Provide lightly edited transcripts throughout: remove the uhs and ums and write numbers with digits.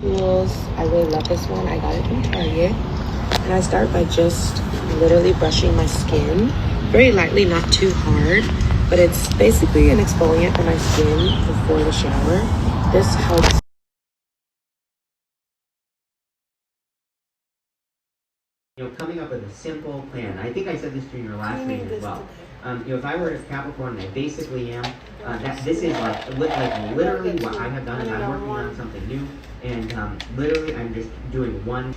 Tools. I really love this one. I got it from Target. And I start by just literally brushing my skin very lightly, not too hard. But it's basically an exfoliant for my skin before the shower. This helps. Coming up with a simple plan. I think I said this during your last reading as well. If I were a Capricorn, and I basically am, this is like literally what I have done is I'm working on something new, and literally I'm just doing one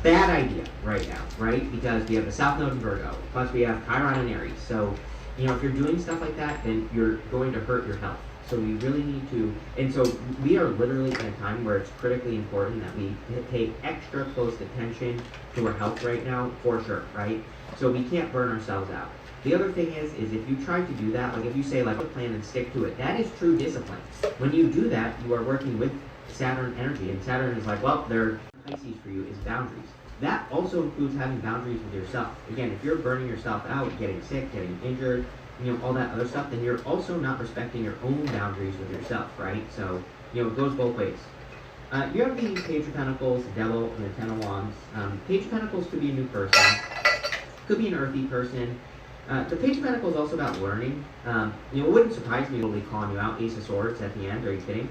bad idea right now, right? Because we have the South Node in Virgo, plus we have Chiron and Aries. So, if you're doing stuff like that, then you're going to hurt your health. So we really need to, and so we are literally at a time where it's critically important that we pay extra close attention to our health right now, for sure, right? So we can't burn ourselves out. The other thing is if you try to do that, like if you say like a plan and stick to it, that is true discipline. When you do that, you are working with Saturn energy, and Saturn is like, well, their Pisces for you is boundaries. That also includes having boundaries with yourself. Again, if you're burning yourself out, getting sick, getting injured, all that other stuff, then you're also not respecting your own boundaries with yourself, right? So, it goes both ways. You have the Page of Pentacles, the Devil, and the Ten of Wands. Page of Pentacles could be a new person, could be an earthy person. The Page of Pentacles is also about learning. It wouldn't surprise me totally calling you out, Ace of Swords at the end. Are you kidding?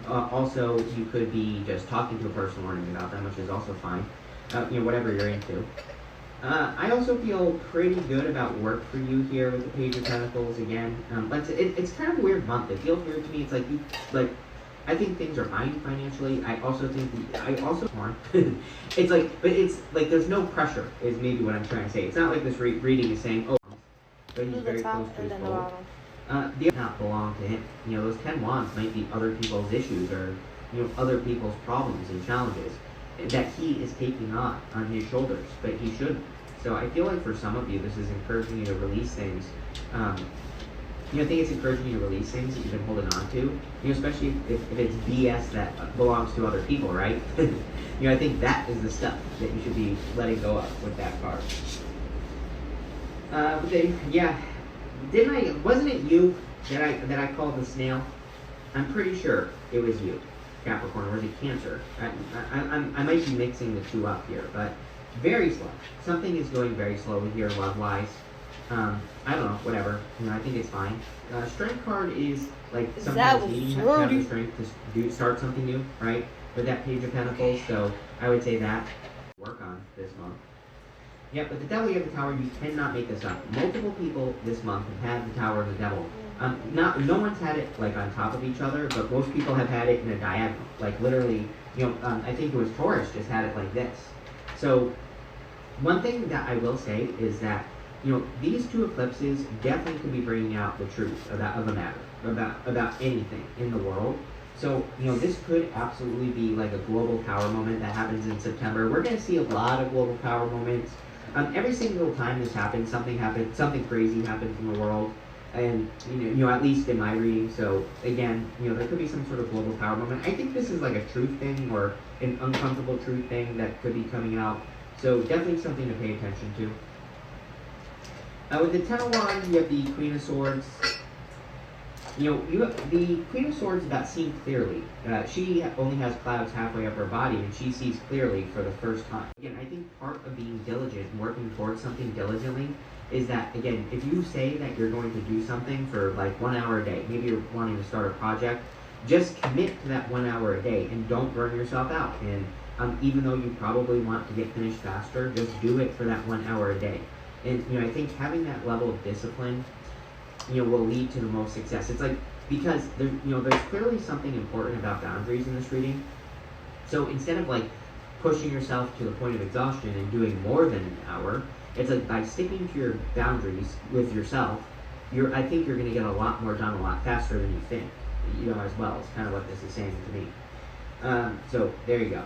Also, you could be just talking to a person, learning about them, which is also fine. Whatever you're into. I also feel pretty good about work for you here with the Page of Pentacles again. It's kind of a weird month. It feels weird to me. It's like I think things are fine financially. I also think it's like there's no pressure is maybe what I'm trying to say. It's not like this reading is saying, oh, but he's very close to his goal. The not belong to him. Those 10 wands might be other people's issues or other people's problems and challenges that he is taking on his shoulders, but he shouldn't. So I feel like for some of you, this is encouraging you to release things. I think it's encouraging you to release things that you've been holding on to, especially if it's BS that belongs to other people, right? I think that is the stuff that you should be letting go of with that card. Wasn't it you that I called the snail? I'm pretty sure it was you. Capricorn, or is it Cancer? I might be mixing the two up here, but very slow. Something is going very slowly here, love-wise. I don't know, whatever. I think it's fine. Strength card is like sometimes you have to have the strength to start something new, right? With that Page of Pentacles, so I would say that work on this month. Yeah, but the Devil, you have the Tower. You cannot make this up. Multiple people this month have had the Tower and the Devil. No one's had it like on top of each other, but most people have had it in a diagonal. Like literally, I think it was Taurus just had it like this. So one thing that I will say is that, these two eclipses definitely could be bringing out the truth of a matter, about anything in the world. So, this could absolutely be like a global power moment that happens in September. We're going to see a lot of global power moments. Every single time this happens, something crazy happens in the world. And, at least in my reading. So, again, there could be some sort of global power moment. I think this is like a truth thing or an uncomfortable truth thing that could be coming out. So, definitely something to pay attention to. With the Ten of Wands, you have the Queen of Swords. The Queen of Swords is about seeing clearly. She only has clouds halfway up her body, and she sees clearly for the first time. Again, I think part of being diligent and working towards something diligently is that, again, if you say that you're going to do something for like 1 hour a day, maybe you're wanting to start a project, just commit to that 1 hour a day and don't burn yourself out. And even though you probably want to get finished faster, just do it for that 1 hour a day. And, I think having that level of discipline, will lead to the most success. It's like, because there's clearly something important about boundaries in this reading. So instead of like pushing yourself to the point of exhaustion and doing more than an hour, it's like by sticking to your boundaries with yourself, I think you're going to get a lot more done a lot faster than you think, as well. It's kind of what this is saying to me. So there you go.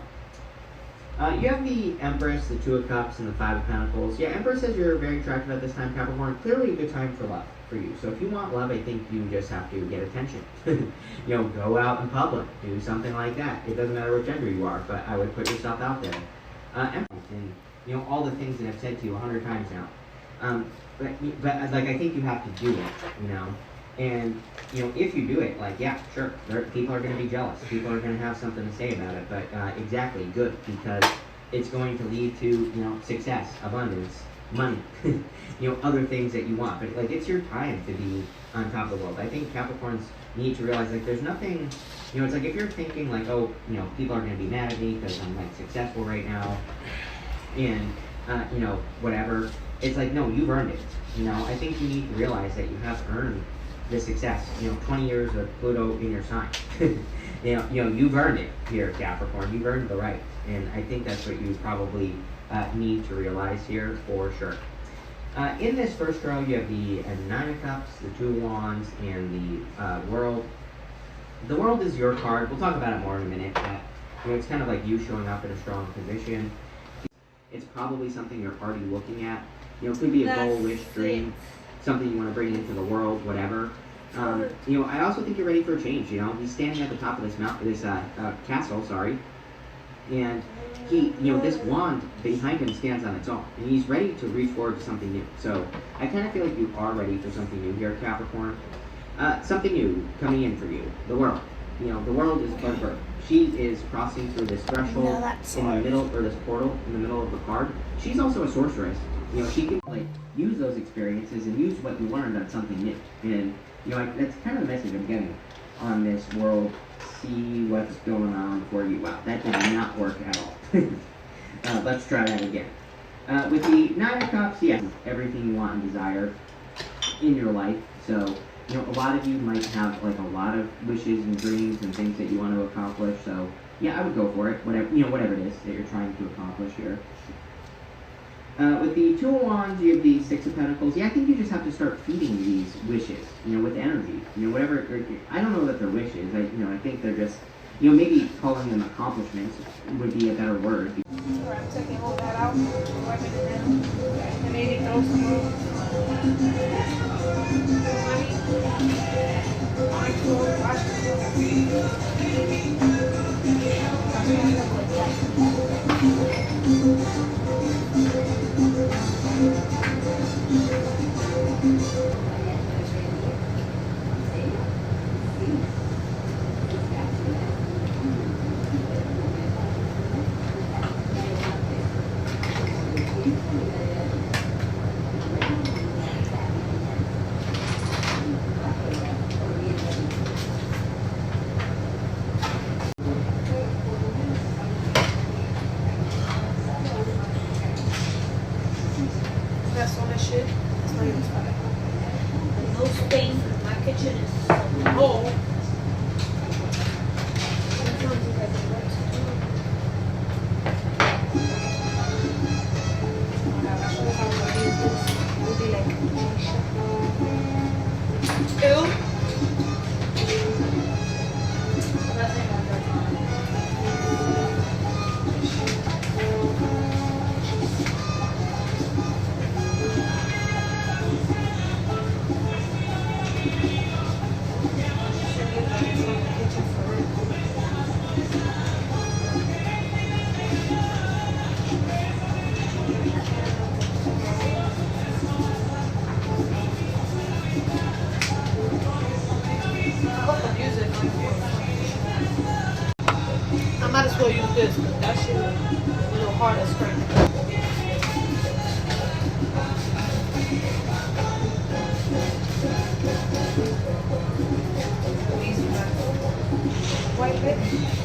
You have the Empress, the Two of Cups, and the Five of Pentacles. Yeah, Empress says you're very attractive at this time, Capricorn. Clearly a good time for love for you. So if you want love, I think you just have to get attention. Go out in public. Do something like that. It doesn't matter what gender you are, but I would put yourself out there. Empress, and all the things that I've said to you 100 times now. But like I think you have to do it, And if you do it, like, yeah, sure, people are going to be jealous. People are going to have something to say about it. But exactly, good, because it's going to lead to success, abundance, money, other things that you want. But like, it's your time to be on top of the world. I think Capricorns need to realize, like, there's nothing. It's like, if you're thinking like, oh, people are going to be mad at me because I'm like successful right now, and whatever. It's like, no, you've earned it. I think you need to realize that you have earned the success. 20 years of Pluto in your sign. You've earned it here, Capricorn. You've earned the right, and I think that's what you probably need to realize here for sure. In this first row, you have the Nine of Cups, the Two of Wands, and the World. The World is your card. We'll talk about it more in a minute. But it's kind of like you showing up in a strong position. It's probably something you're already looking at. It could be a goal, wish, dream, something you want to bring into the world, whatever. I also think you're ready for a change. He's standing at the top of this castle, sorry, and he, this wand behind him stands on its own, and he's ready to reach forward to something new. So I kind of feel like you are ready for something new here, Capricorn. Something new coming in for you. The World. The World is but birth. She is crossing through this threshold in the middle, or this portal in the middle of the card. She's also a sorceress. She can like use those experiences and use what you learned on something new. And that's kind of the message I'm getting on this World. See what's going on for you. Wow, that did not work at all. Let's try that again. With the Nine of Cups, yes, everything you want and desire in your life. So a lot of you might have like a lot of wishes and dreams and things that you want to accomplish. So yeah, I would go for it. Whatever it is that you're trying to accomplish here. With the Two of Wands, you have the Six of Pentacles. Yeah, I think you just have to start feeding these wishes, with energy. Whatever. I don't know that they're wishes. I think they're just, maybe calling them accomplishments would be a better word. I'm taking all that out, wiping it down, and maybe throw some more. That's all that shit. It's not even funny. No space. My kitchen is so Oh. I might as well use this because that shit is a little hard as strength. White bit.